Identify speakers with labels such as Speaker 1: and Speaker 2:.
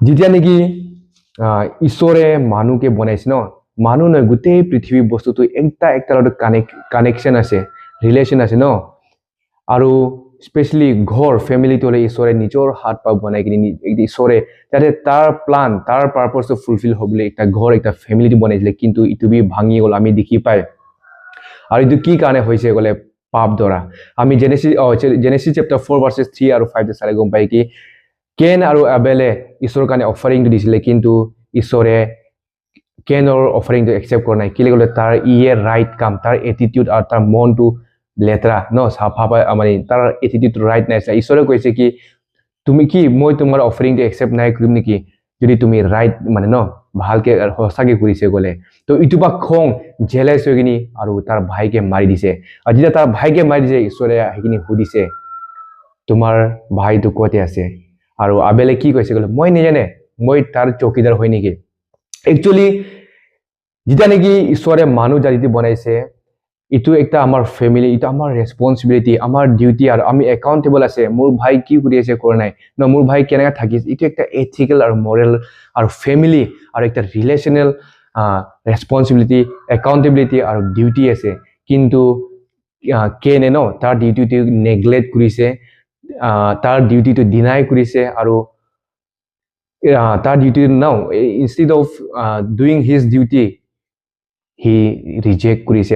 Speaker 1: যেতিয়া নেকি ঈশ্বৰে মানুহকে বনাইছে ন মানুহ নহয় গোটেই পৃথিৱী বস্তুটো একটা লগত কানেকশ্যন আছে ৰিলেশ্যন আছে ন আৰু স্পেচিয়েলি ঘৰ ফেমিলিটো হ'লে ঈশ্বৰে নিজৰ হাত পা বনাই কিনি ঈশ্বৰে যাতে তাৰ প্লান তাৰ পাৰ্পজটো ফুলফিল হ'বলৈ একটা ঘৰ একটা ফেমিলিটো বনাইছিলে কিন্তু ইটো বি ভাঙি গ'ল আমি দেখি পাই আৰু এইটো কি কাৰণে হৈছে গ'লে পাপ দ্বাৰা আমি জেনেচিছ চেপ্টাৰ 4 ভাৰ্চেছ 3 আৰু 5 চালে গম পাই কি কেন আৰু আবেলে ঈশ্বৰৰ কাৰণে অফাৰিংটো দিছিলে কিন্তু ঈশ্বৰে কেনৰ অফাৰিংটো একচেপ্ট কৰা নাই কেলে গ'লে তাৰ ইয়ে ৰাইট কাম তাৰ এটিটিউড আৰু তাৰ মনটো লেতেৰা ন চাফা মানে তাৰ এটিটিউড ৰাইট নাই ঈশ্বৰে কৈছে কি তুমি কি মই তোমাৰ অফাৰিংটো একচেপ্ট নাই কৰিম নেকি যদি তুমি ৰাইট মানে ন ভালকে সঁচাকে কৰিছে গ'লে তো ইটো বা খং জেলেছ হৈ কিনি আৰু তাৰ ভাইকে মাৰি দিছে আৰু যেতিয়া তাৰ ভাইকে মাৰি দিছে ঈশ্বৰে সেইখিনি সুধিছে তোমাৰ ভাইটো ক'তে আছে আৰু আবেলে কি কৈছে গ'লে মই নাজানে মই তাৰ চকীদাৰ হয় নেকি একচুৱেলি যেতিয়া নেকি ঈশ্বৰে মানুহ জাতিটো বনাইছে ইটো একটা আমাৰ ফেমিলি ইটো আমাৰ ৰেছপন্সিবিলিটি আমাৰ ডিউটি আৰু আমি একাউণ্টেবল আছে মোৰ ভাই কি কৰি আছে কৰা নাই ন মোৰ ভাই কেনেকৈ থাকিছে এইটো একটা এথিকেল আৰু মৰেল আৰু ফেমিলি আৰু একটা ৰিলেশ্যনেল ৰেছপন্সিবিলিটি একাউণ্টেবিলিটি আৰু ডিউটি আছে কিন্তু কেনে ন তাৰ ডিউটিটো নেগলেক্ট কৰিছে তাৰ ডিউটিটো ডিনাই কৰিছে আৰু তাৰ ডিউটি নাও instead of doing his duty he reject কৰিছে